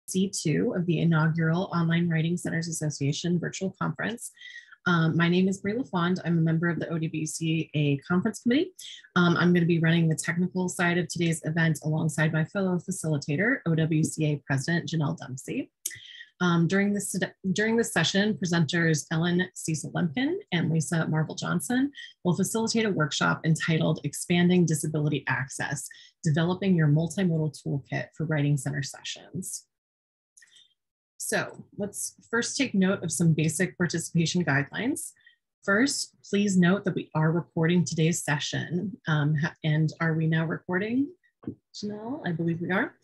C2 of the inaugural Online Writing Centers Association virtual conference. My name is Brie LaFond. I'm a member of the OWCA conference committee. I'm going to be running the technical side of today's event alongside my fellow facilitator, OWCA President Janelle Dempsey. During this session, presenters Ellen Cecil-Lemkin and Lisa Marvel-Johnson will facilitate a workshop entitled Expanding Disability Access, Developing Your Multimodal Toolkit for Writing Center Sessions. So let's first take note of some basic participation guidelines. First, please note that we are recording today's session. And are we now recording? Janelle, I believe we are.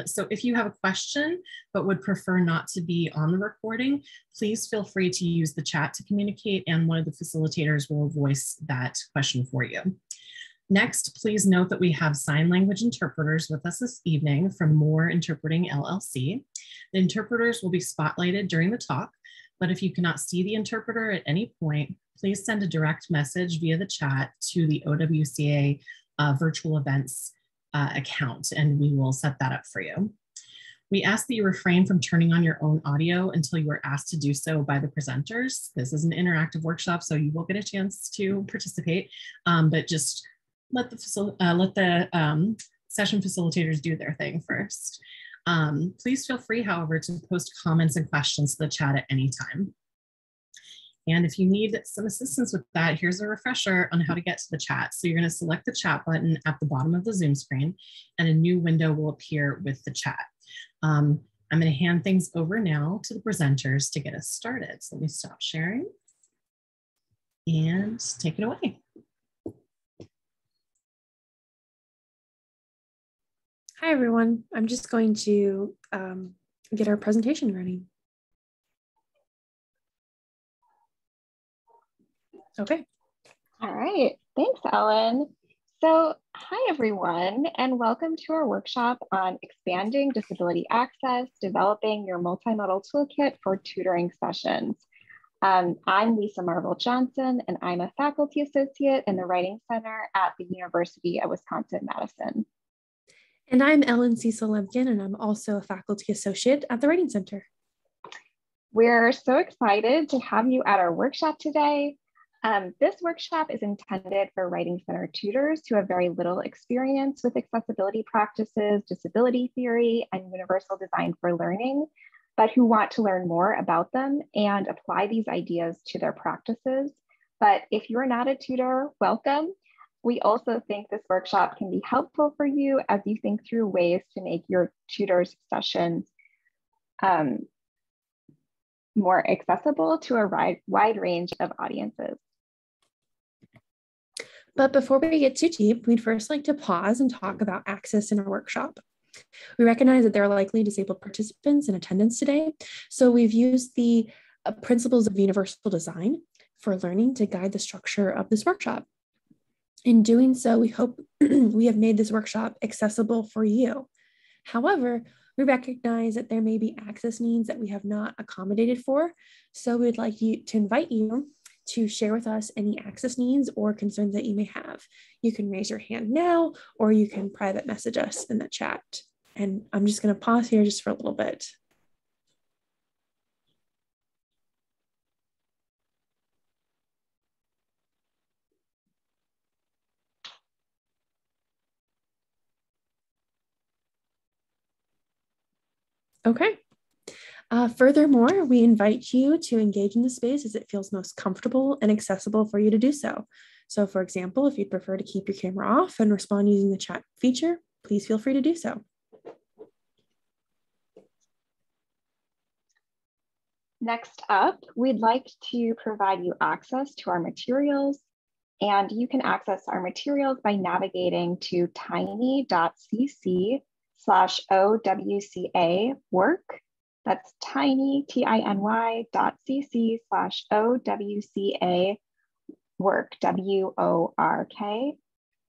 So if you have a question but would prefer not to be on the recording, please feel free to use the chat to communicate and one of the facilitators will voice that question for you. Next, please note that we have sign language interpreters with us this evening from Moore Interpreting LLC. The interpreters will be spotlighted during the talk, but if you cannot see the interpreter at any point, please send a direct message via the chat to the OWCA virtual events account, and we will set that up for you. We ask that you refrain from turning on your own audio until you are asked to do so by the presenters. This is an interactive workshop, so you will get a chance to participate, but just let the session facilitators do their thing first. Please feel free, however, to post comments and questions to the chat at any time. And if you need some assistance with that, here's a refresher on how to get to the chat. So you're going to select the chat button at the bottom of the Zoom screen, and a new window will appear with the chat. I'm going to hand things over now to the presenters to get us started. So let me stop sharing and take it away. Hi, everyone. I'm just going to get our presentation ready. Okay. All right. Thanks, Ellen. So, hi, everyone, and welcome to our workshop on expanding disability access, developing your multimodal toolkit for tutoring sessions. I'm Lisa Marvel-Johnson, and I'm a faculty associate in the Writing Center at the University of Wisconsin-Madison. And I'm Ellen Cecil-Lemkin, and I'm also a faculty associate at the Writing Center. We're so excited to have you at our workshop today. This workshop is intended for Writing Center tutors who have very little experience with accessibility practices, disability theory, and universal design for learning, but who want to learn more about them and apply these ideas to their practices. But if you're not a tutor, welcome. We also think this workshop can be helpful for you as you think through ways to make your tutors' sessions more accessible to a wide range of audiences. But before we get too deep, we'd first like to pause and talk about access in our workshop. We recognize that there are likely disabled participants in attendance today, so we've used the principles of universal design for learning to guide the structure of this workshop. In doing so, we hope we have made this workshop accessible for you. However, we recognize that there may be access needs that we have not accommodated for, so we'd like to invite you to share with us any access needs or concerns that you may have. You can raise your hand now, or you can private message us in the chat. And I'm just going to pause here just for a little bit. Okay. Furthermore, we invite you to engage in the space as it feels most comfortable and accessible for you to do so. So for example, if you'd prefer to keep your camera off and respond using the chat feature, please feel free to do so. Next up, we'd like to provide you access to our materials, and you can access our materials by navigating to tiny.cc/OWCA work. That's tiny, tiny.cc/OWCA work, WORK.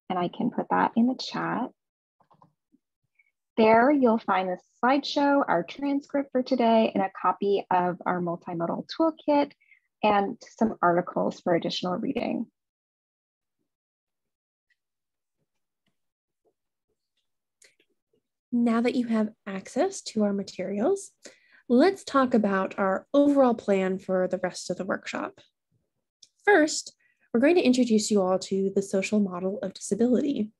And I can put that in the chat. There you'll find the slideshow, our transcript for today, and a copy of our multimodal toolkit and some articles for additional reading. Now that you have access to our materials, let's talk about our overall plan for the rest of the workshop. First, we're going to introduce you all to the social model of disability,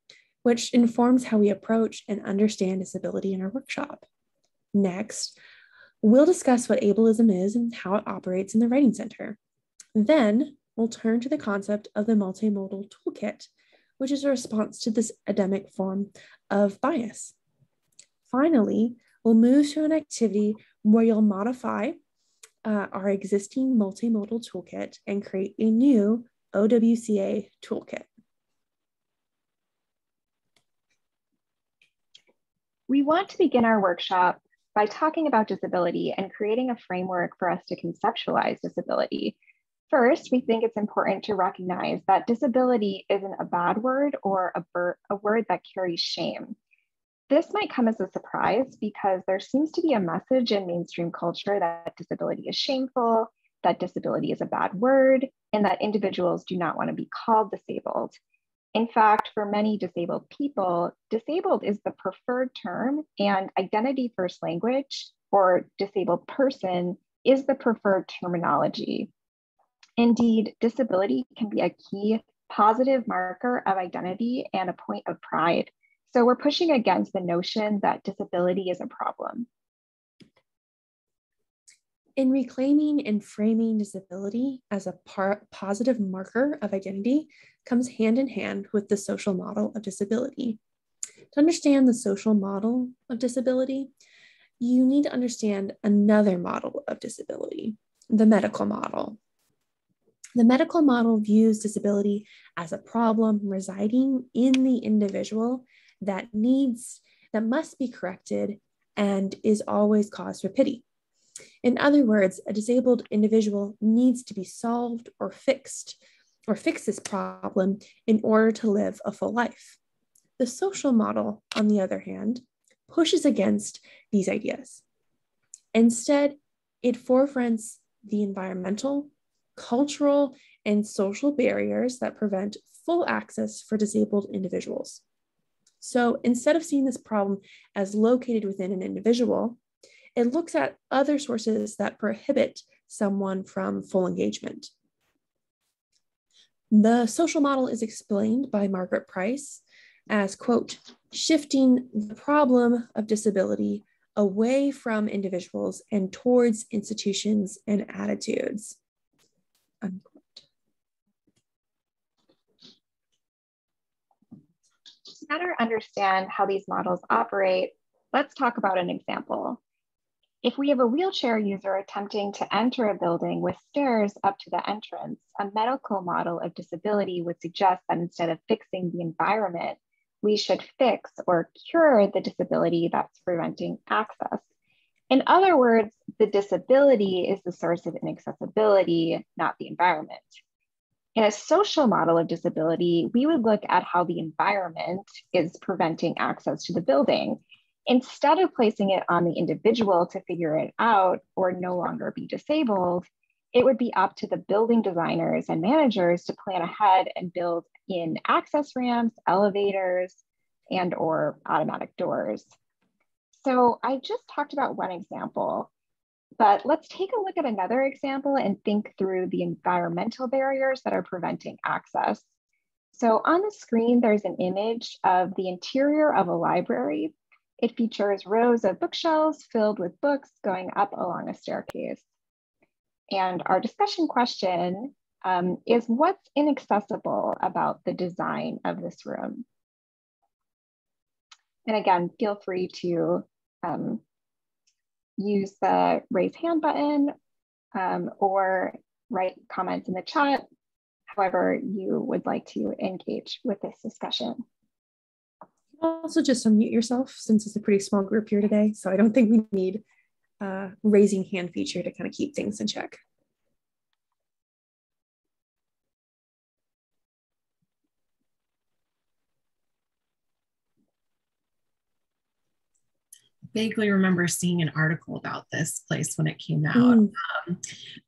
which informs how we approach and understand disability in our workshop. Next, we'll discuss what ableism is and how it operates in the Writing Center. Then, we'll turn to the concept of the multimodal toolkit, which is a response to this endemic form of bias. Finally, we'll move to an activity where you'll modify our existing multimodal toolkit and create a new OWCA toolkit. We want to begin our workshop by talking about disability and creating a framework for us to conceptualize disability. First, we think it's important to recognize that disability isn't a bad word or a word that carries shame. This might come as a surprise because there seems to be a message in mainstream culture that disability is shameful, that disability is a bad word, and that individuals do not want to be called disabled. In fact, for many disabled people, disabled is the preferred term, and identity first language, or disabled person, is the preferred terminology. Indeed, disability can be a key positive marker of identity and a point of pride. So we're pushing against the notion that disability is a problem. In reclaiming and framing disability as a positive marker of identity comes hand in hand with the social model of disability. To understand the social model of disability, you need to understand another model of disability, the medical model. The medical model views disability as a problem residing in the individual that must be corrected and is always cause for pity. In other words, a disabled individual needs to be solved or fix this problem in order to live a full life. The social model, on the other hand, pushes against these ideas. Instead, it forefronts the environmental, cultural, and social barriers that prevent full access for disabled individuals. So instead of seeing this problem as located within an individual, it looks at other sources that prohibit someone from full engagement. The social model is explained by Margaret Price as, quote, shifting the problem of disability away from individuals and towards institutions and attitudes, unquote. To better understand how these models operate, let's talk about an example. If we have a wheelchair user attempting to enter a building with stairs up to the entrance, a medical model of disability would suggest that instead of fixing the environment, we should fix or cure the disability that's preventing access. In other words, the disability is the source of inaccessibility, not the environment. In a social model of disability, we would look at how the environment is preventing access to the building. Instead of placing it on the individual to figure it out or no longer be disabled, it would be up to the building designers and managers to plan ahead and build in access ramps, elevators, and or automatic doors. So I just talked about one example, but let's take a look at another example and think through the environmental barriers that are preventing access. So on the screen, there's an image of the interior of a library. It features rows of bookshelves filled with books going up along a staircase. And our discussion question is, what's inaccessible about the design of this room? And again, feel free to use the raise hand button or write comments in the chat, however you would like to engage with this discussion. Also just unmute yourself since it's a pretty small group here today. So I don't think we need raising hand feature to kind of keep things in check. Vaguely remember seeing an article about this place when it came out.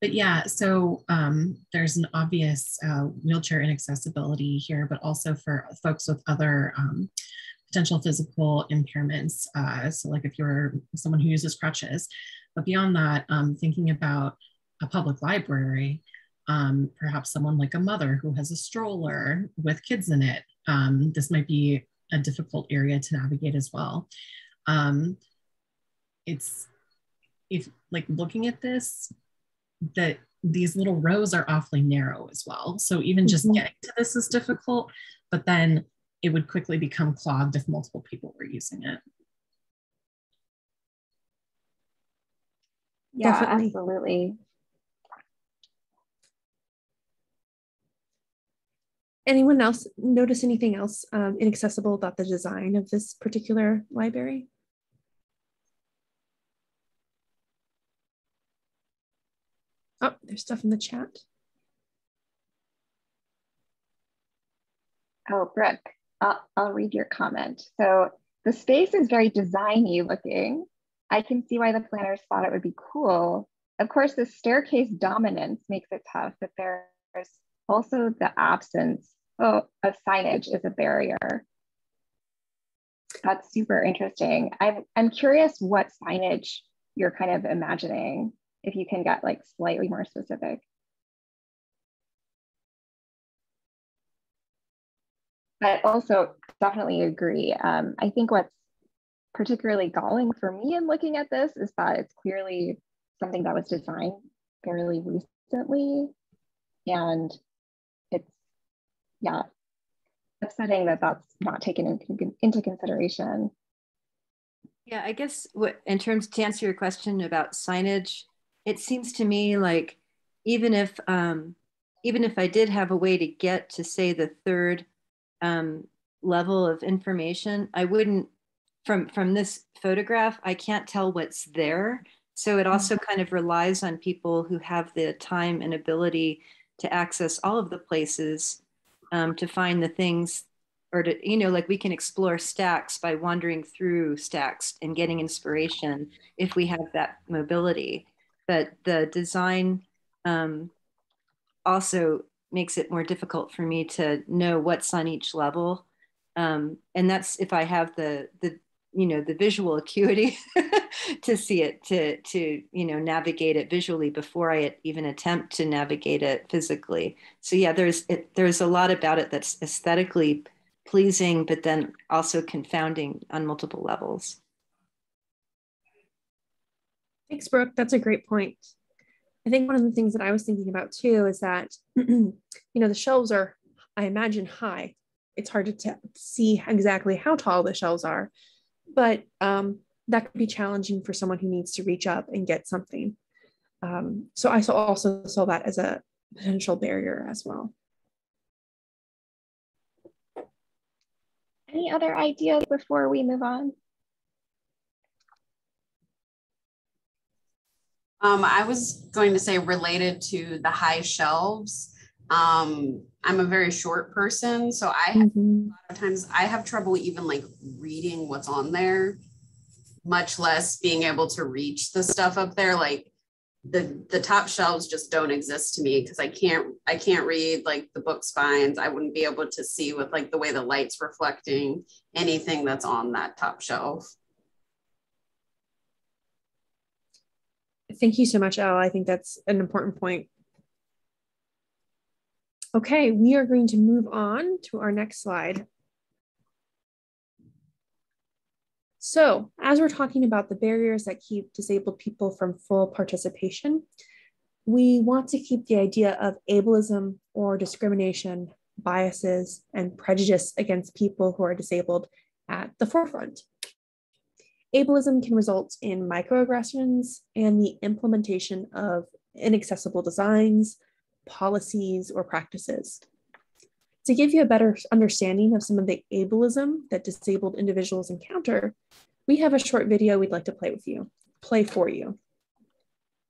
But yeah, so there's an obvious wheelchair inaccessibility here, but also for folks with other potential physical impairments. So like if you're someone who uses crutches, but beyond that, thinking about a public library, perhaps someone like a mother who has a stroller with kids in it. This might be a difficult area to navigate as well. It's, if like looking at this, that these little rows are awfully narrow as well. So even just getting to this is difficult, but then it would quickly become clogged if multiple people were using it. Yeah, Definitely. absolutely. Anyone else notice anything else inaccessible about the design of this particular library? Oh, there's stuff in the chat. Oh, Brooke, I'll read your comment. So the space is very designy looking. I can see why the planners thought it would be cool. Of course, the staircase dominance makes it tough, but there's also the absence of signage is a barrier. That's super interesting. I'm curious what signage you're kind of imagining, if you can get like slightly more specific. I also definitely agree. I think what's particularly galling for me in looking at this is that it's clearly something that was designed fairly recently. And it's, yeah, upsetting that that's not taken into consideration. Yeah, I guess in terms to answer your question about signage, it seems to me like even if I did have a way to get to say the third level of information, I wouldn't from this photograph, I can't tell what's there. So it also kind of relies on people who have the time and ability to access all of the places to find the things, or to, you know, like we can explore stacks by wandering through stacks and getting inspiration if we have that mobility. But the design also makes it more difficult for me to know what's on each level. And that's if I have the you know, the visual acuity to see it, to you know, navigate it visually before I even attempt to navigate it physically. So yeah, there's a lot about it that's aesthetically pleasing, but then also confounding on multiple levels. Thanks, Brooke. That's a great point. I think one of the things that I was thinking about too is that, you know, the shelves are, I imagine, high. It's hard to see exactly how tall the shelves are, but that could be challenging for someone who needs to reach up and get something. So I also saw that as a potential barrier as well. Any other ideas before we move on? I was going to say, related to the high shelves, I'm a very short person, so a lot of times I have trouble even like reading what's on there, much less being able to reach the stuff up there. Like the top shelves just don't exist to me because I can't read like the book spines. I wouldn't be able to see with like the way the light's reflecting anything that's on that top shelf. Thank you so much, Elle. I think that's an important point. Okay, we are going to move on to our next slide. So, as we're talking about the barriers that keep disabled people from full participation, we want to keep the idea of ableism or discrimination, biases, and prejudice against people who are disabled at the forefront. Ableism can result in microaggressions and the implementation of inaccessible designs, policies, or practices. To give you a better understanding of some of the ableism that disabled individuals encounter, we have a short video we'd like to play for you.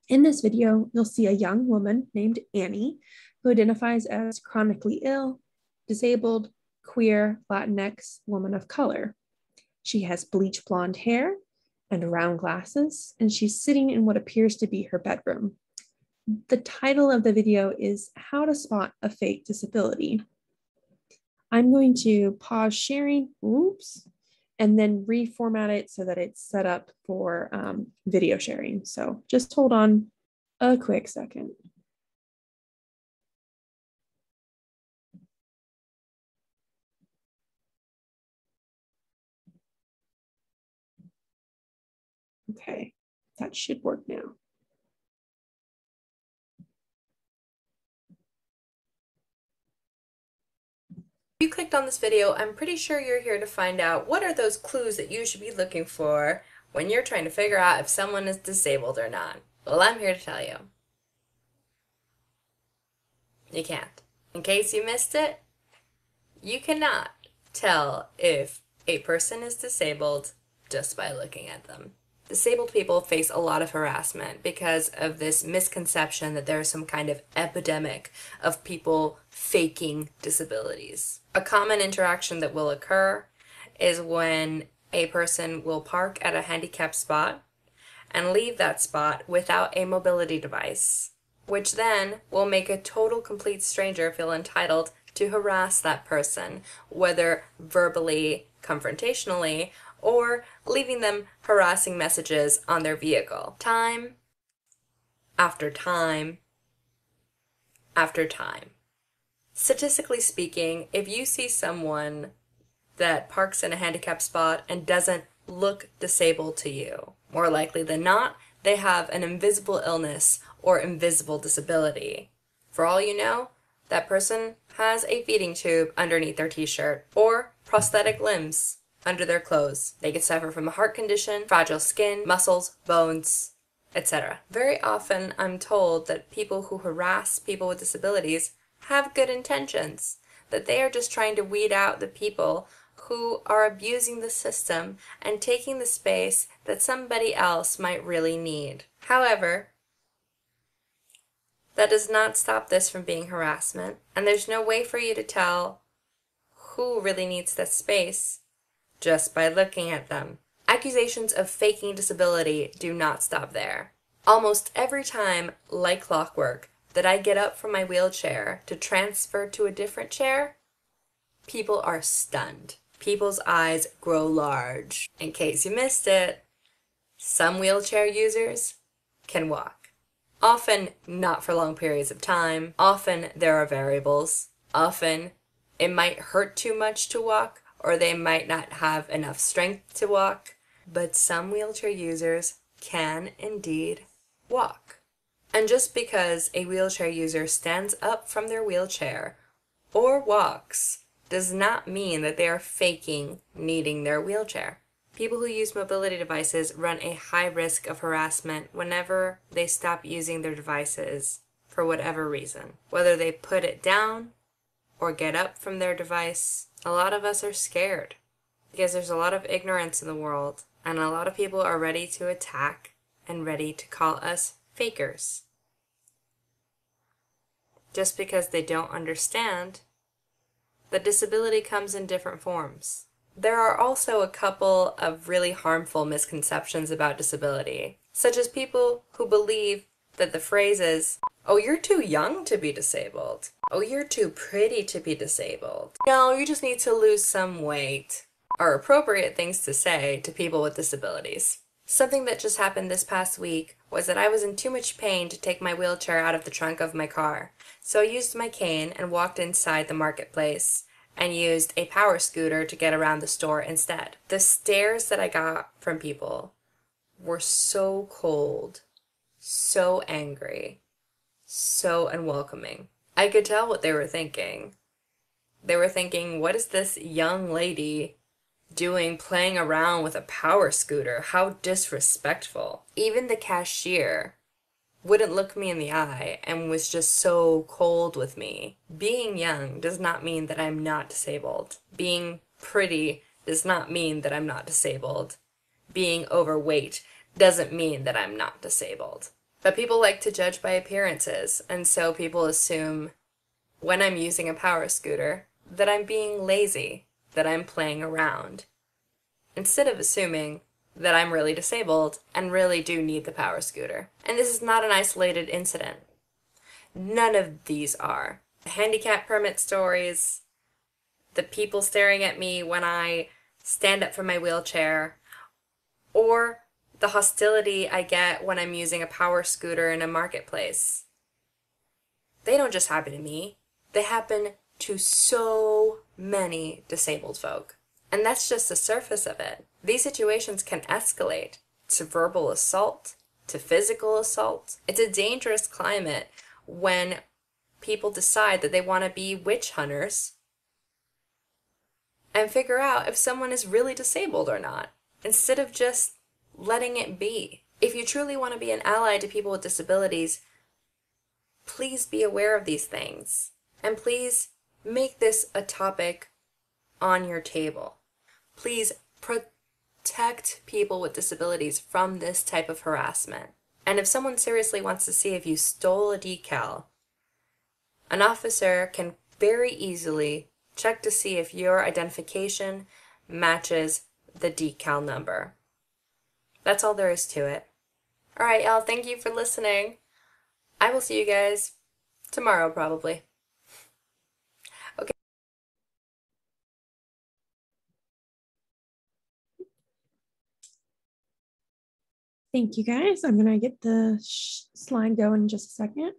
In this video, you'll see a young woman named Annie who identifies as chronically ill, disabled, queer, Latinx woman of color. She has bleach blonde hair and round glasses, and she's sitting in what appears to be her bedroom. The title of the video is How to Spot a Fake Disability. I'm going to pause sharing, and then reformat it so that it's set up for video sharing. So just hold on a quick second. Okay, that should work now. If you clicked on this video, I'm pretty sure you're here to find out what are those clues that you should be looking for when you're trying to figure out if someone is disabled or not. Well, I'm here to tell you. You can't. In case you missed it, you cannot tell if a person is disabled just by looking at them. Disabled people face a lot of harassment because of this misconception that there's some kind of epidemic of people faking disabilities. A common interaction that will occur is when a person will park at a handicapped spot and leave that spot without a mobility device, which then will make a total complete stranger feel entitled to harass that person, whether verbally, confrontationally, or leaving them harassing messages on their vehicle. Time after time after time. Statistically speaking, if you see someone that parks in a handicapped spot and doesn't look disabled to you, more likely than not, they have an invisible illness or invisible disability. For all you know, that person has a feeding tube underneath their t-shirt or prosthetic limbs under their clothes. They could suffer from a heart condition, fragile skin, muscles, bones, etc. Very often I'm told that people who harass people with disabilities have good intentions, that they are just trying to weed out the people who are abusing the system and taking the space that somebody else might really need. However, that does not stop this from being harassment, and there's no way for you to tell who really needs that space just by looking at them. Accusations of faking disability do not stop there. Almost every time, like clockwork, that I get up from my wheelchair to transfer to a different chair, people are stunned. People's eyes grow large. In case you missed it, some wheelchair users can walk. Often not for long periods of time. Often there are variables. Often it might hurt too much to walk, or they might not have enough strength to walk. But some wheelchair users can indeed walk. And just because a wheelchair user stands up from their wheelchair or walks does not mean that they are faking needing their wheelchair. People who use mobility devices run a high risk of harassment whenever they stop using their devices for whatever reason. Whether they put it down or get up from their device, a lot of us are scared because there's a lot of ignorance in the world, and a lot of people are ready to attack and ready to call us fakers just because they don't understand that disability comes in different forms. There are also a couple of really harmful misconceptions about disability, such as people who believe that the phrases, "Oh, you're too young to be disabled," "Oh, you're too pretty to be disabled," "No, you just need to lose some weight," are appropriate things to say to people with disabilities. Something that just happened this past week was that I was in too much pain to take my wheelchair out of the trunk of my car, so I used my cane and walked inside the marketplace and used a power scooter to get around the store instead. The stares that I got from people were so cold, so angry, so unwelcoming. I could tell what they were thinking. They were thinking, what is this young lady doing playing around with a power scooter? How disrespectful. Even the cashier wouldn't look me in the eye and was just so cold with me. Being young does not mean that I'm not disabled. Being pretty does not mean that I'm not disabled. Being overweight doesn't mean that I'm not disabled. But people like to judge by appearances, and so people assume when I'm using a power scooter that I'm being lazy, that I'm playing around, instead of assuming that I'm really disabled and really do need the power scooter. And this is not an isolated incident. None of these are. The handicap permit stories, the people staring at me when I stand up from my wheelchair, or the hostility I get when I'm using a power scooter in a marketplace. They don't just happen to me. They happen to so many disabled folk. And that's just the surface of it. These situations can escalate to verbal assault, to physical assault. It's a dangerous climate when people decide that they want to be witch hunters and figure out if someone is really disabled or not, instead of just letting it be. If you truly want to be an ally to people with disabilities, please be aware of these things. And please make this a topic on your table. Please protect people with disabilities from this type of harassment. And if someone seriously wants to see if you stole a decal, an officer can very easily check to see if your identification matches the decal number. That's all there is to it. All right, y'all, thank you for listening. I will see you guys tomorrow, probably. Okay. Thank you, guys. I'm going to get the slide going in just a second.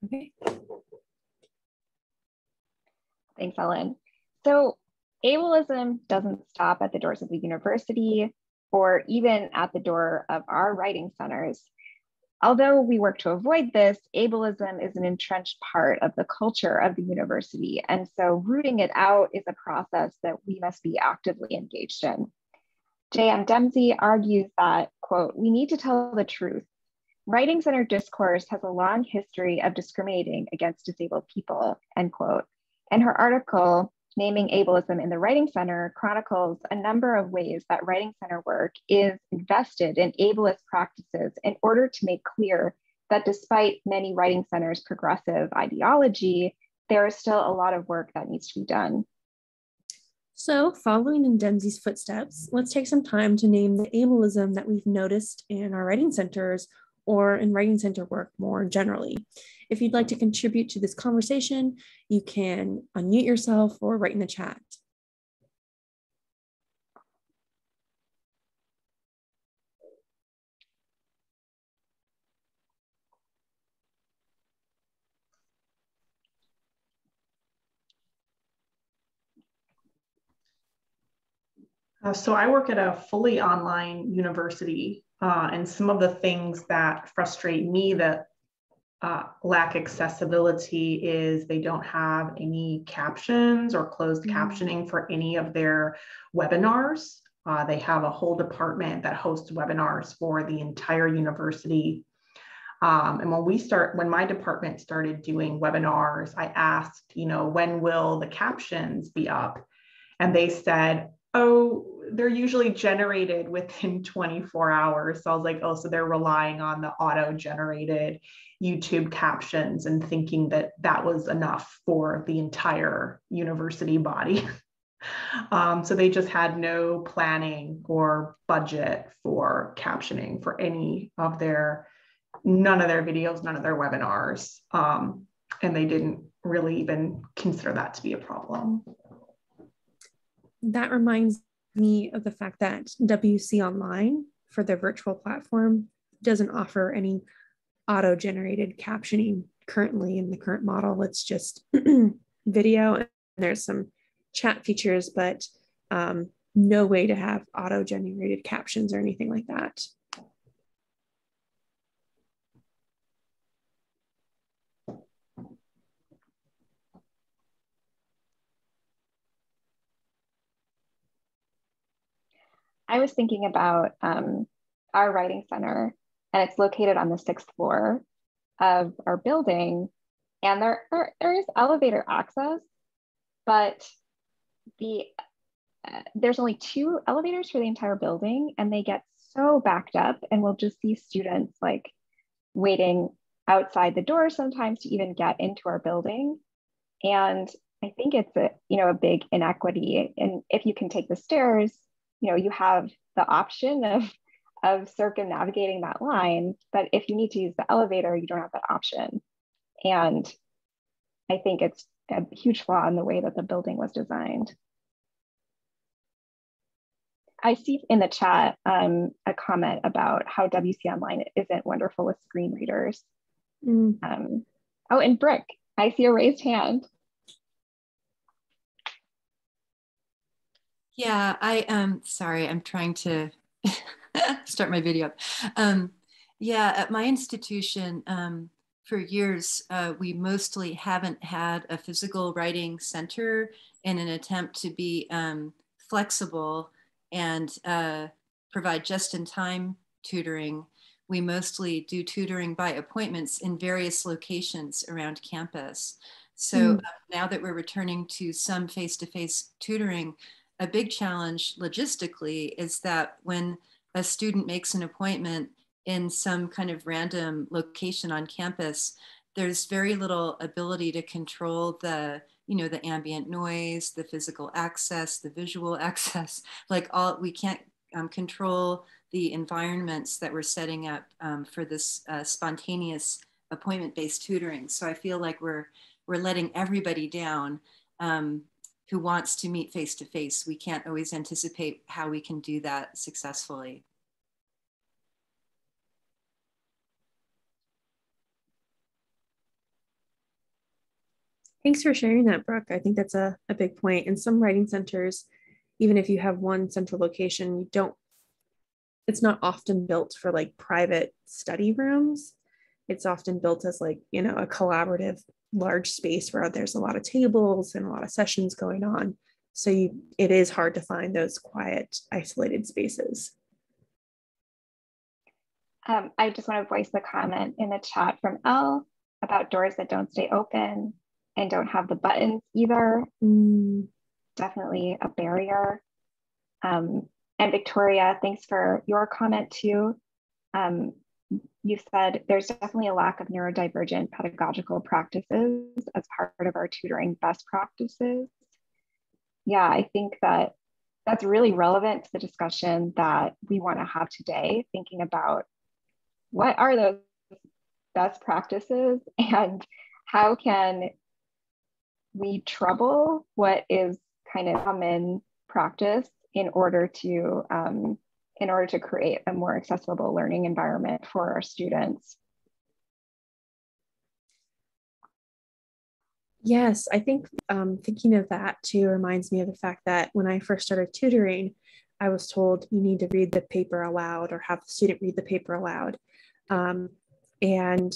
Okay. Thanks, Ellen. So ableism doesn't stop at the doors of the university or even at the door of our writing centers. Although we work to avoid this, ableism is an entrenched part of the culture of the university. And so rooting it out is a process that we must be actively engaged in. J.M. Dempsey argues that, quote, "We need to tell the truth. Writing center discourse has a long history of discriminating against disabled people," end quote. And her article, Naming Ableism in the Writing Center, chronicles a number of ways that writing center work is invested in ableist practices in order to make clear that despite many writing centers' progressive ideology, there is still a lot of work that needs to be done. So, following in Dempsey's footsteps, let's take some time to name the ableism that we've noticed in our writing centers or in writing center work more generally. If you'd like to contribute to this conversation, you can unmute yourself or write in the chat. So I work at a fully online university, and some of the things that frustrate me that lack accessibility is they don't have any captions or closed captioning for any of their webinars. They have a whole department that hosts webinars for the entire university. And when my department started doing webinars, I asked, when will the captions be up? And they said, oh, they're usually generated within 24 hours. So I was like, oh, so they're relying on the auto-generated YouTube captions and thinking that that was enough for the entire university body. So they just had no planning or budget for captioning for none of their videos, none of their webinars. And they didn't really even consider that to be a problem. That reminds me of the fact that WC Online, for their virtual platform, doesn't offer any auto-generated captioning currently in the current model. It's just video, and there's some chat features, but no way to have auto-generated captions or anything like that. I was thinking about our writing center, and it's located on the 6th floor of our building. And there is elevator access, but there's only 2 elevators for the entire building, and they get so backed up, and we'll just see students like waiting outside the door sometimes to even get into our building. And I think it's a big inequity. And if you can take the stairs, you have the option of circumnavigating that line. But if you need to use the elevator, you don't have that option. And I think it's a huge flaw in the way that the building was designed. I see in the chat a comment about how WC Online isn't wonderful with screen readers. Oh, and Brooke, I see a raised hand. Yeah, sorry, I'm trying to start my video up. Yeah, at my institution, for years, we mostly haven't had a physical writing center in an attempt to be flexible and provide just-in-time tutoring. We mostly do tutoring by appointments in various locations around campus. So now that we're returning to some face-to-face tutoring, a big challenge logistically is that when a student makes an appointment in some kind of random location on campus, there's very little ability to control the ambient noise, the physical access, the visual access, we can't control the environments that we're setting up for this spontaneous appointment-based tutoring. So I feel like we're letting everybody down who wants to meet face-to-face. We can't always anticipate how we can do that successfully. Thanks for sharing that, Brooke. I think that's a big point. In some writing centers, even if you have one central location, it's not often built for like private study rooms. It's often built as like, a collaborative large space where there's a lot of tables and a lot of sessions going on. So it is hard to find those quiet, isolated spaces. I just want to voice the comment in the chat from Elle about doors that don't stay open and don't have the buttons either. Definitely a barrier. And Victoria, thanks for your comment too. You said there's definitely a lack of neurodivergent pedagogical practices as part of our tutoring best practices. Yeah, I think that's really relevant to the discussion that we want to have today, thinking about what are those best practices and how can we trouble what is kind of common practice in order to create a more accessible learning environment for our students. Yes, I think thinking of that too reminds me of the fact that when I first started tutoring, I was told you need to read the paper aloud or have the student read the paper aloud. And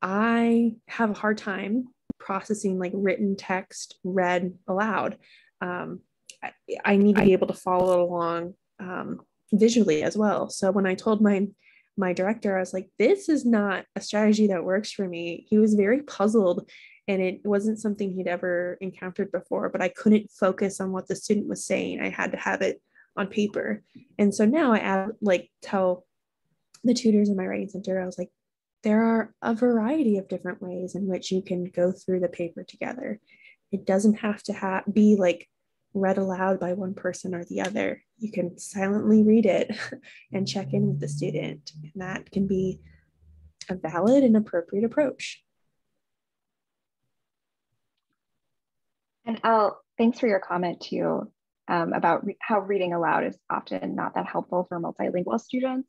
I have a hard time processing like written text read aloud. I need to be able to follow along visually as well. So when I told my director, I was like, this is not a strategy that works for me. He was very puzzled, and it wasn't something he'd ever encountered before, but I couldn't focus on what the student was saying. I had to have it on paper. And so now I tell the tutors in my writing center, I was like, there are a variety of different ways in which you can go through the paper together. It doesn't have to be like read aloud by one person or the other. You can silently read it and check in with the student. And that can be a valid and appropriate approach. And Elle, thanks for your comment too about how reading aloud is often not that helpful for multilingual students.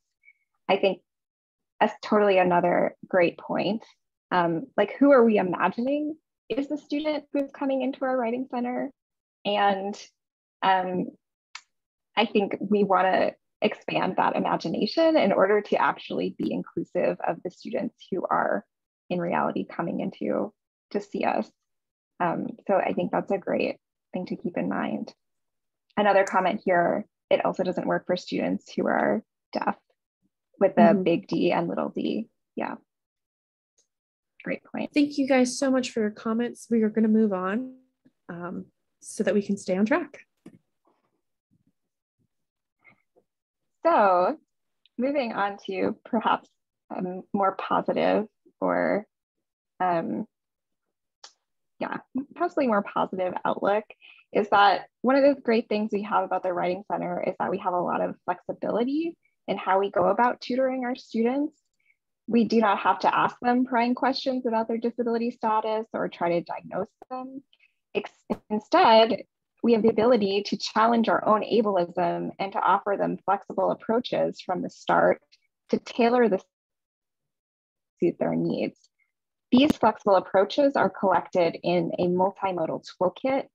I think that's totally another great point. Like, who are we imagining is the student who's coming into our writing center? And I think we want to expand that imagination in order to actually be inclusive of the students who are in reality coming into to see us. So I think that's a great thing to keep in mind. Another comment here, it also doesn't work for students who are deaf with the big D and little d. Yeah, great point. Thank you guys so much for your comments. We are going to move on so that we can stay on track. So moving on to perhaps more positive or possibly more positive outlook is that one of the great things we have about the Writing Center is that we have a lot of flexibility in how we go about tutoring our students. We do not have to ask them prying questions about their disability status or try to diagnose them. Instead, we have the ability to challenge our own ableism and to offer them flexible approaches from the start to tailor the suit their needs. These flexible approaches are collected in a multimodal toolkit,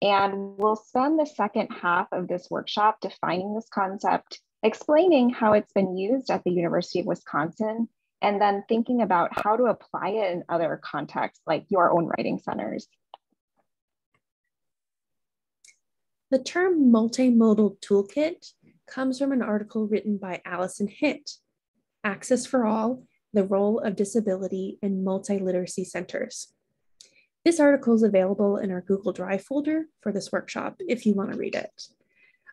and we'll spend the second half of this workshop defining this concept, explaining how it's been used at the University of Wisconsin, and then thinking about how to apply it in other contexts like your own writing centers. The term multimodal toolkit comes from an article written by Allison Hitt, Access for All, the Role of Disability in Multiliteracy Centers. This article is available in our Google Drive folder for this workshop if you want to read it.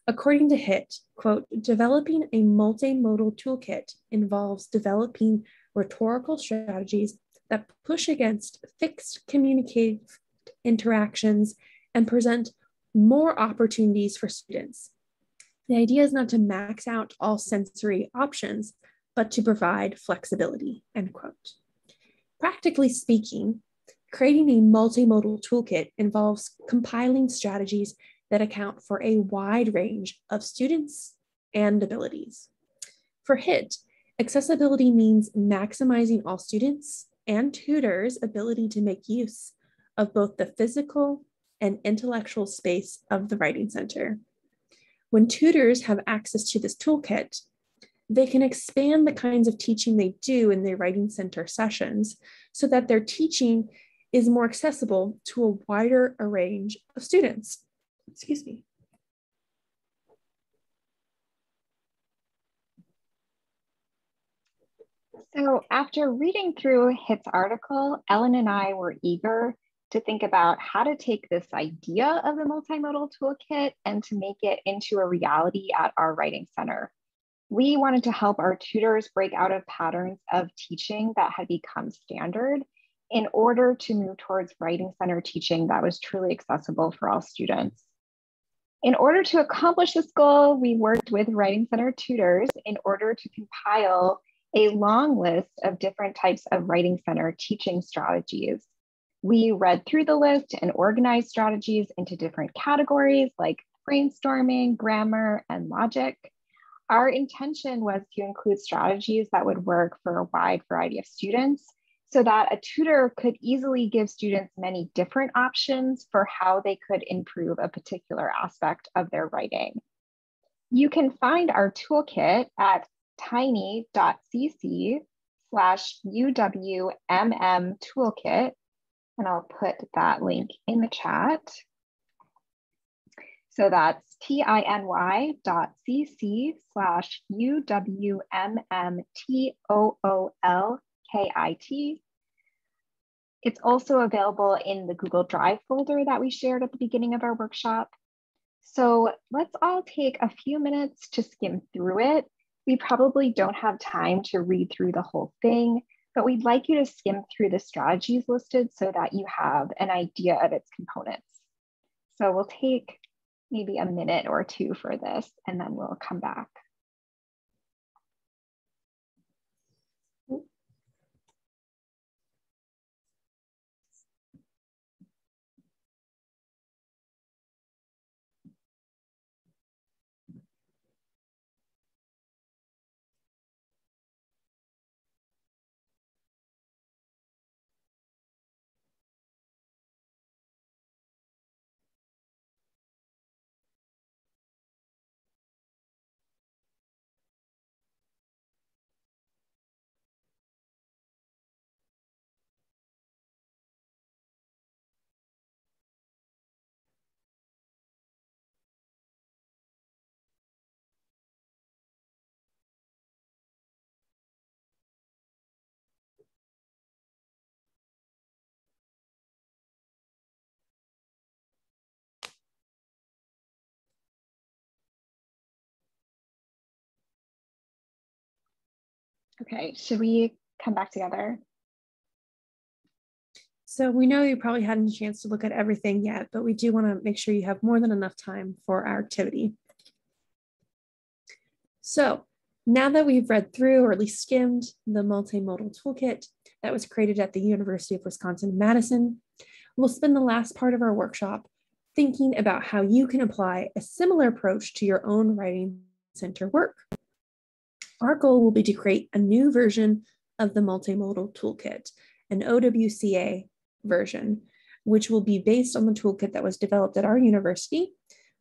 According to Hitt, quote, developing a multimodal toolkit involves developing rhetorical strategies that push against fixed communicative interactions and present more opportunities for students. The idea is not to max out all sensory options, but to provide flexibility, end quote. Practically speaking, creating a multimodal toolkit involves compiling strategies that account for a wide range of students and abilities. For Hitt, accessibility means maximizing all students and tutors' ability to make use of both the physical and intellectual space of the Writing Center. When tutors have access to this toolkit, they can expand the kinds of teaching they do in their Writing Center sessions so that their teaching is more accessible to a wider range of students. Excuse me. So after reading through Hitt's article, Ellen and I were eager to think about how to take this idea of the multimodal toolkit and to make it into a reality at our Writing Center. We wanted to help our tutors break out of patterns of teaching that had become standard in order to move towards Writing Center teaching that was truly accessible for all students. In order to accomplish this goal, we worked with Writing Center tutors in order to compile a long list of different types of Writing Center teaching strategies. We read through the list and organized strategies into different categories like brainstorming, grammar, and logic. Our intention was to include strategies that would work for a wide variety of students so that a tutor could easily give students many different options for how they could improve a particular aspect of their writing. You can find our toolkit at tiny.cc/UWMM-toolkit, and I'll put that link in the chat. So that's tiny.cc/UWMMTOOLKIT. It's also available in the Google Drive folder that we shared at the beginning of our workshop. So let's all take a few minutes to skim through it. We probably don't have time to read through the whole thing, but we'd like you to skim through the strategies listed so that you have an idea of its components. So we'll take maybe a minute or two for this, and then we'll come back. Okay, should we come back together? So we know you probably hadn't a chance to look at everything yet, but we do want to make sure you have more than enough time for our activity. So now that we've read through, or at least skimmed, the multimodal toolkit that was created at the University of Wisconsin-Madison, we'll spend the last part of our workshop thinking about how you can apply a similar approach to your own writing center work. Our goal will be to create a new version of the multimodal toolkit, an OWCA version, which will be based on the toolkit that was developed at our university,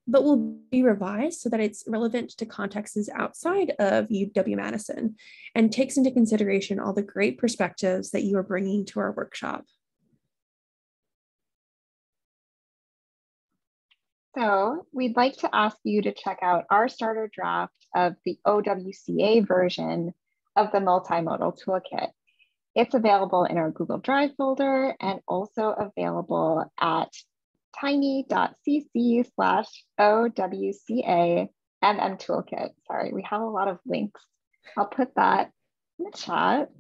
but will be revised so that it's relevant to contexts outside of UW-Madison and takes into consideration all the great perspectives that you are bringing to our workshop. So we'd like to ask you to check out our starter draft of the OWCA version of the multimodal toolkit. It's available in our Google Drive folder and also available at tiny.cc/OWCA toolkit. Sorry, we have a lot of links. I'll put that in the chat.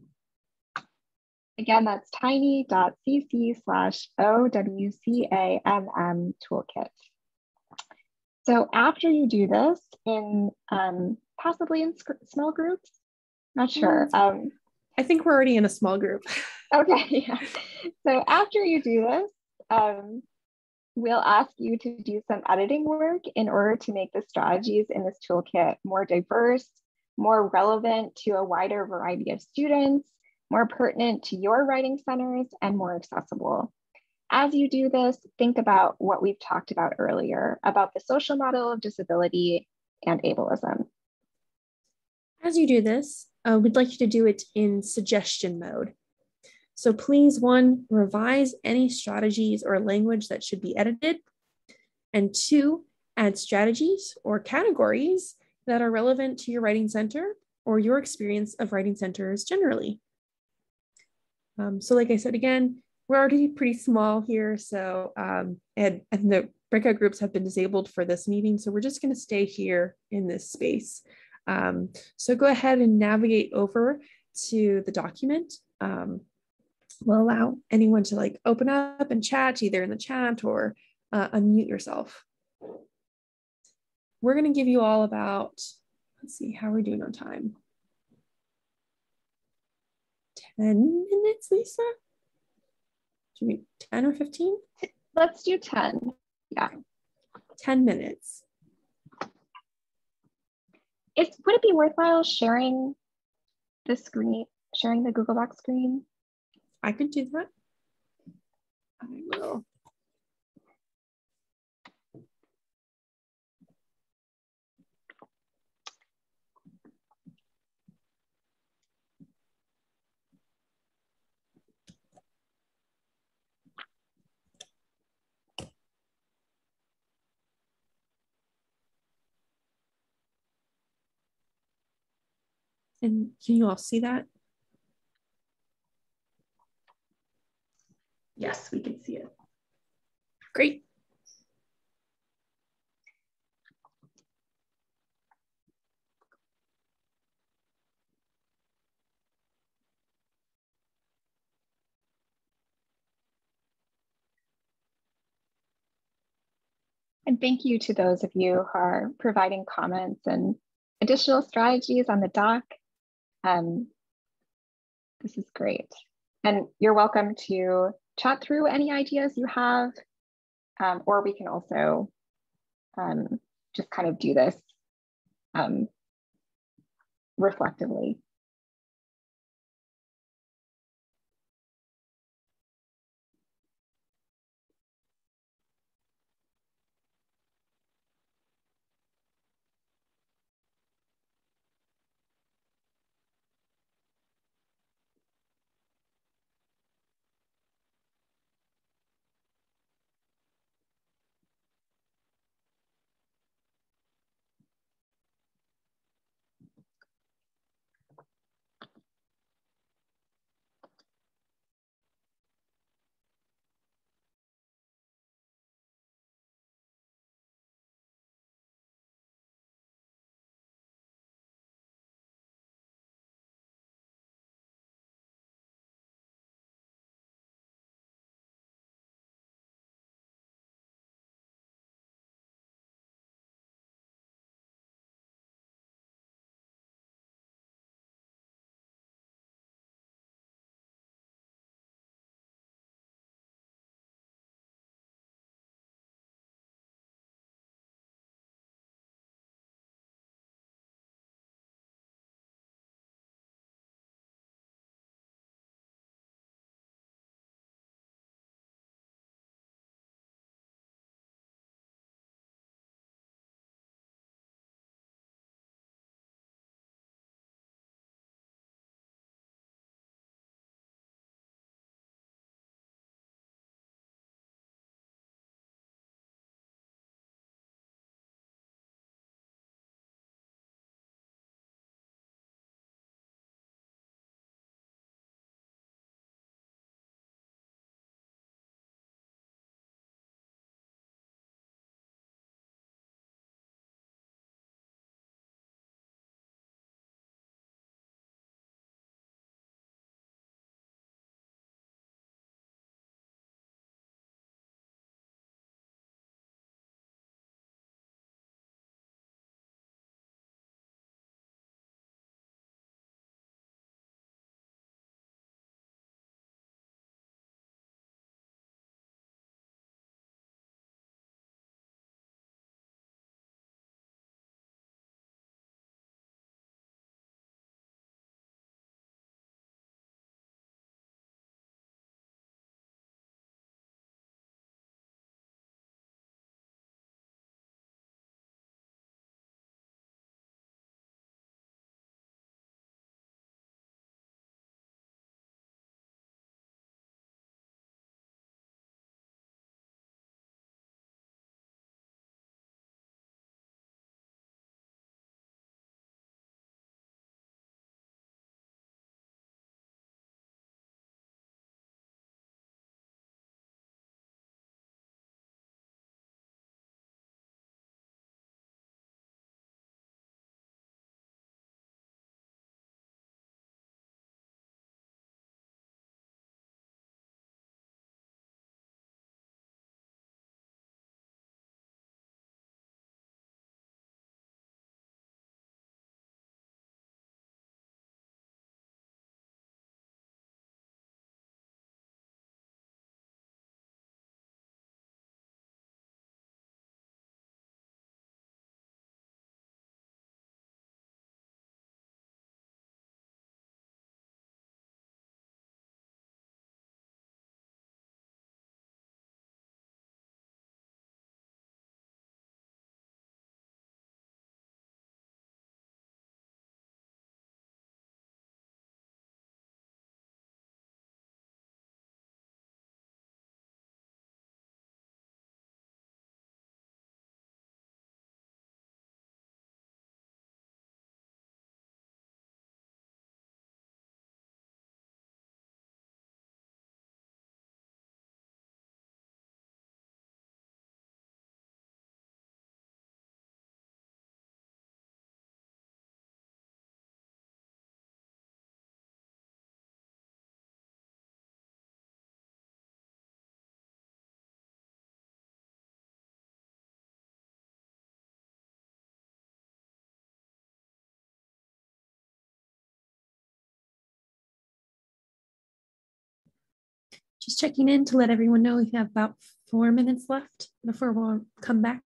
Again, that's tiny.cc/OWCAMM toolkit. So after you do this in possibly in small groups, not sure. I think we're already in a small group. Okay, yeah. So after you do this, we'll ask you to do some editing work in order to make the strategies in this toolkit more diverse, more relevant to a wider variety of students, more pertinent to your writing centers, and more accessible. As you do this, think about what we've talked about earlier about the social model of disability and ableism. As you do this, we'd like you to do it in suggestion mode. So please, one, revise any strategies or language that should be edited, and two, add strategies or categories that are relevant to your writing center or your experience of writing centers generally. So like I said, again, we're already pretty small here, so and the breakout groups have been disabled for this meeting, so we're just going to stay here in this space. So go ahead and navigate over to the document. We'll allow anyone to like open up and chat either in the chat or unmute yourself. We're going to give you all about, let's see, how are we doing on time? 10 minutes, Lisa? Do you mean 10 or 15? Let's do 10. Yeah. 10 minutes. Would it be worthwhile sharing the screen, sharing the Google Docs screen? I could do that. I will. And can you all see that? Yes, we can see it. Great. And thank you to those of you who are providing comments and additional strategies on the doc. This is great. And you're welcome to chat through any ideas you have, or we can also just kind of do this reflectively. Just checking in to let everyone know we have about 4 minutes left before we'll come back.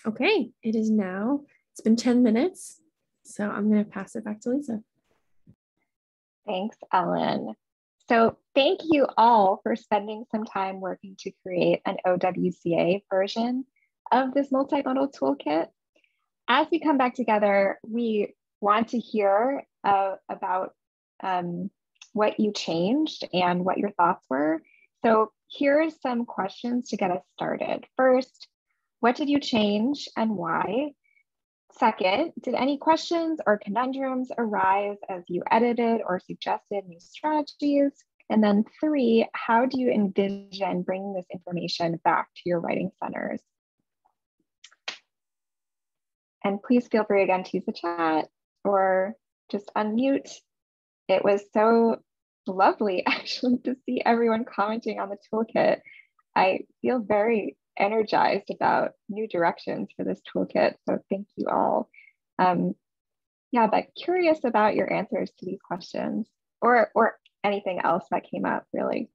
Okay, it's been 10 minutes. So I'm going to pass it back to Lisa. Thanks, Ellen. So thank you all for spending some time working to create an OWCA version of this multimodal toolkit. As we come back together, we want to hear about what you changed and what your thoughts were. So here's some questions to get us started. First, what did you change and why? Second, did any questions or conundrums arise as you edited or suggested new strategies? And then 3, how do you envision bringing this information back to your writing centers? And please feel free again to use the chat or just unmute. It was so lovely actually to see everyone commenting on the toolkit. I feel very energized about new directions for this toolkit. So thank you all. Yeah, but curious about your answers to these questions or anything else that came up really.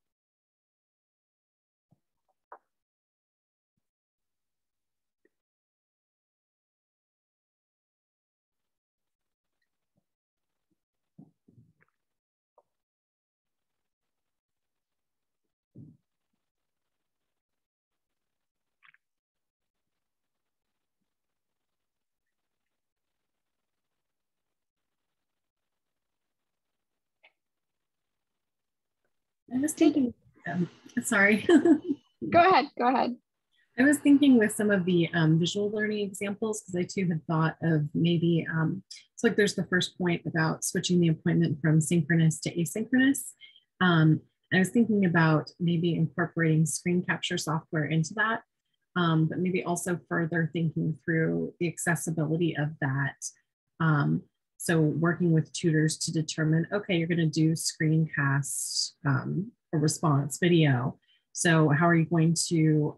I was thinking, sorry. Go ahead. I was thinking with some of the visual learning examples, because I too had thought of maybe, it's like there's the first point about switching the appointment from synchronous to asynchronous. I was thinking about maybe incorporating screen capture software into that. but maybe also further thinking through the accessibility of that. So working with tutors to determine, okay, you're going to do screencast or response video. So how are you going to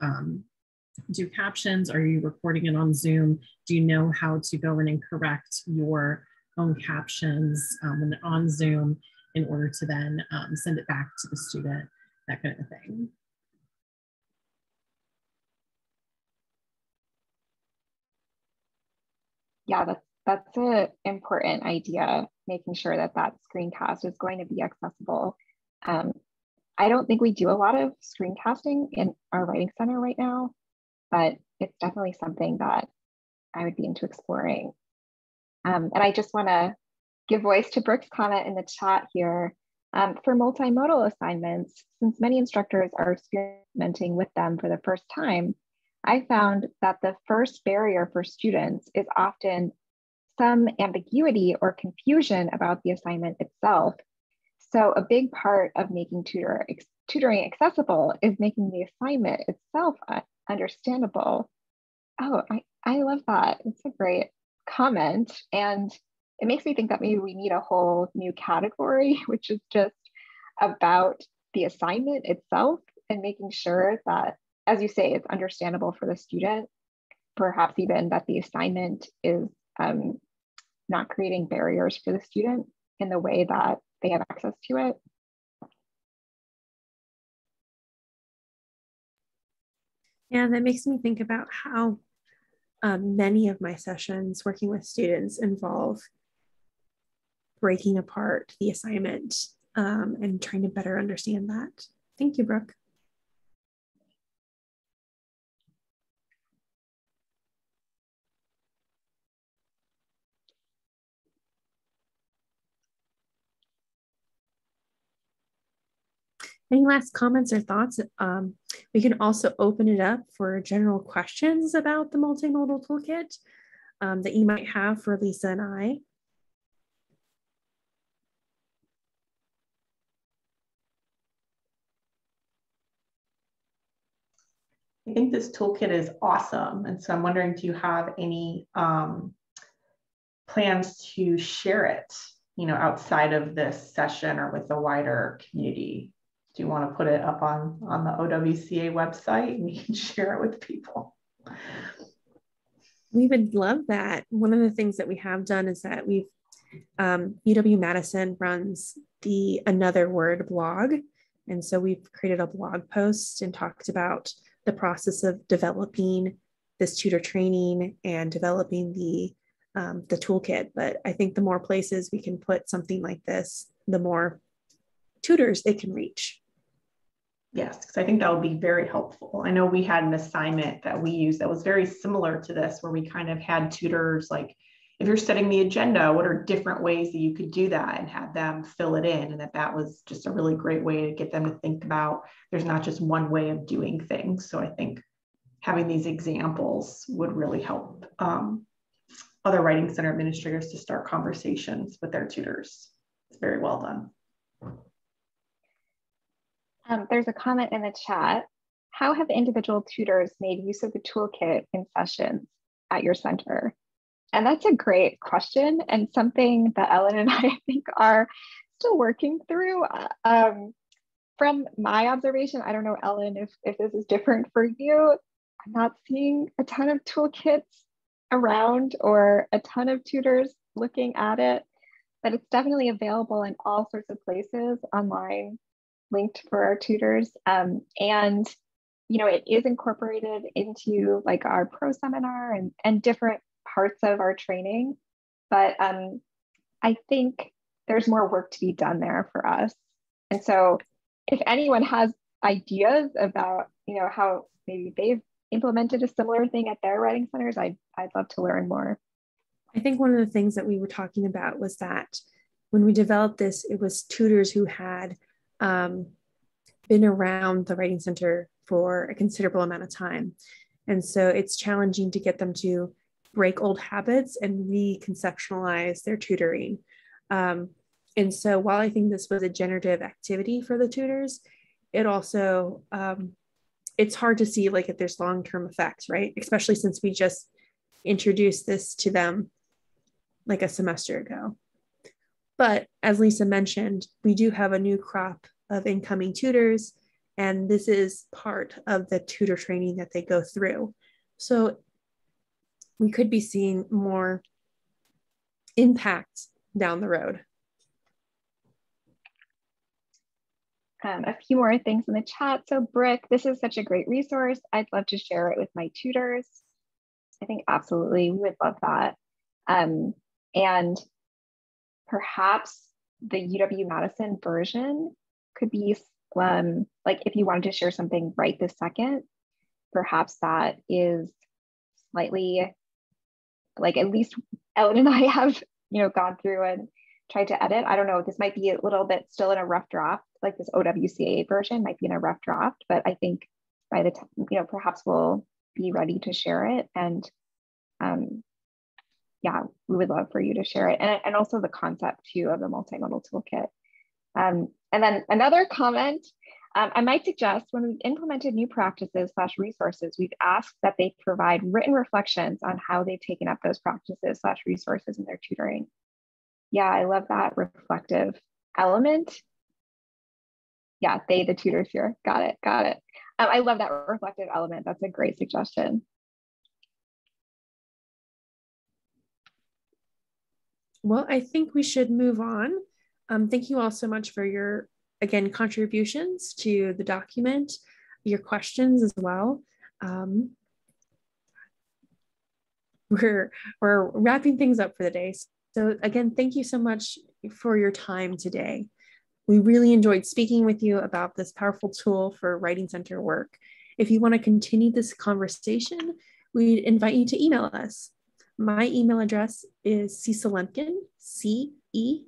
do captions? Are you recording it on Zoom? Do you know how to go in and correct your own captions on Zoom in order to then send it back to the student, that kind of thing? Yeah, that's an important idea, making sure that that screencast is going to be accessible. I don't think we do a lot of screencasting in our writing center right now, but it's definitely something that I would be into exploring. And I just want to give voice to Brooke's comment in the chat here. For multimodal assignments, since many instructors are experimenting with them for the first time, I found that the first barrier for students is often some ambiguity or confusion about the assignment itself. So a big part of making tutoring accessible is making the assignment itself understandable. Oh, I love that. It's a great comment. And it makes me think that maybe we need a whole new category, which is just about the assignment itself and making sure that, as you say, it's understandable for the student, perhaps even that the assignment is not creating barriers for the student in the way that they have access to it. Yeah, that makes me think about how many of my sessions working with students involve breaking apart the assignment and trying to better understand that. Thank you, Brooke. Any last comments or thoughts? We can also open it up for general questions about the multimodal toolkit that you might have for Lisa and I. I think this toolkit is awesome. And so I'm wondering, do you have any plans to share it, outside of this session or with the wider community? Do you want to put it up on the OWCA website and you can share it with people? We would love that. One of the things that we have done is that we've, UW-Madison runs the Another Word blog. And so we've created a blog post and talked about the process of developing this tutor training and developing the toolkit. But I think the more places we can put something like this, the more tutors it can reach. Yes, because I think that would be very helpful. I know we had an assignment that we used that was very similar to this, where we kind of had tutors, like, if you're setting the agenda, what are different ways that you could do that, and have them fill it in. And that was just a really great way to get them to think about there's not just one way of doing things. So I think having these examples would really help other writing center administrators to start conversations with their tutors. It's very well done. There's a comment in the chat. How have individual tutors made use of the toolkit in sessions at your center? And that's a great question, and something that Ellen and I think are still working through. From my observation, I don't know, Ellen, if this is different for you. I'm not seeing a ton of toolkits around or a ton of tutors looking at it, but it's definitely available in all sorts of places online, linked for our tutors. And it is incorporated into like our pro seminar and different parts of our training. But I think there's more work to be done there for us. And so if anyone has ideas about, how maybe they've implemented a similar thing at their writing centers, I'd love to learn more. I think one of the things that we were talking about was that when we developed this, it was tutors who had been around the writing center for a considerable amount of time. And so it's challenging to get them to break old habits and reconceptualize their tutoring. And so while I think this was a generative activity for the tutors, it also it's hard to see like if there's long-term effects, right? Especially since we just introduced this to them like a semester ago. But as Lisa mentioned, we do have a new crop of incoming tutors, and this is part of the tutor training that they go through. So we could be seeing more impact down the road. A few more things in the chat. So Brick, this is such a great resource. I'd love to share it with my tutors. I think absolutely, we would love that. And perhaps the UW-Madison version could be like if you wanted to share something right this second, perhaps that is slightly like at least Ellen and I have, gone through and tried to edit. I don't know, this might be a little bit still in a rough draft, like this OWCA version might be in a rough draft, but I think by the time, perhaps we'll be ready to share it. And yeah, we would love for you to share it. And also the concept too of the multimodal toolkit. And then another comment, I might suggest when we've implemented new practices / resources, we've asked that they provide written reflections on how they've taken up those practices / resources in their tutoring. Yeah, I love that reflective element. Yeah, they, the tutors here, got it. I love that reflective element. That's a great suggestion. Well, I think we should move on. Thank you all so much for your, again, contributions to the document, your questions as well. We're wrapping things up for the day. So again, thank you so much for your time today. We really enjoyed speaking with you about this powerful tool for Writing Center work. If you want to continue this conversation, we invite you to email us. My email address is cecillemkin, CECILLEMKIN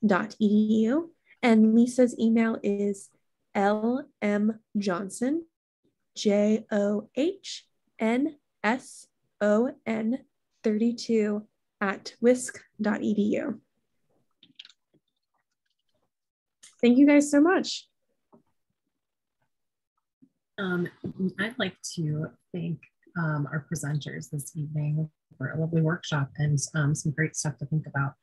@wisc.edu. And Lisa's email is lmjohnson, JOHNSON32 @wisc.edu. Thank you guys so much. I'd like to thank our presenters this evening for a lovely workshop and some great stuff to think about.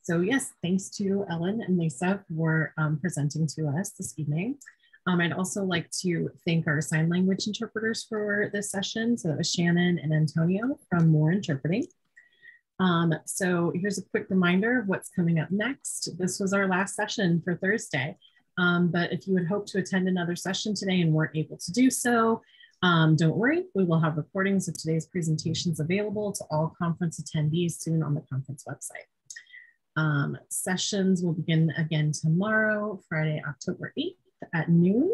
So yes, thanks to Ellen and Lisa for presenting to us this evening. I'd also like to thank our sign language interpreters for this session. So that was Shannon and Antonio from More Interpreting. So here's a quick reminder of what's coming up next. This was our last session for Thursday. But if you had hoped to attend another session today and weren't able to do so, don't worry, we will have recordings of today's presentations available to all conference attendees soon on the conference website. Sessions will begin again tomorrow, Friday, October 8th at noon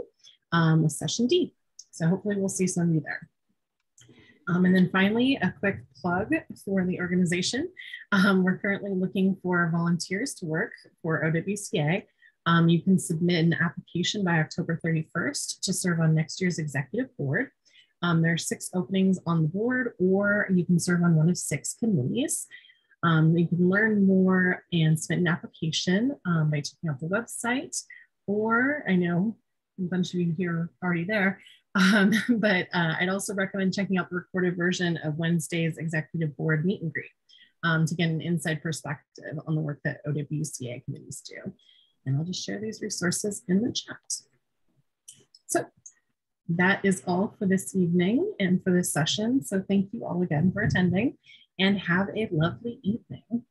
with session D. So hopefully we'll see some of you there. And then finally, a quick plug for the organization. We're currently looking for volunteers to work for OWCA. You can submit an application by October 31st to serve on next year's executive board. There are 6 openings on the board, or you can serve on one of 6 committees. You can learn more and submit an application by checking out the website, or I know a bunch of you here are already there, but I'd also recommend checking out the recorded version of Wednesday's executive board meet and greet to get an inside perspective on the work that OWCA committees do. And I'll just share these resources in the chat. So that is all for this evening and for this session. So thank you all again for attending and have a lovely evening.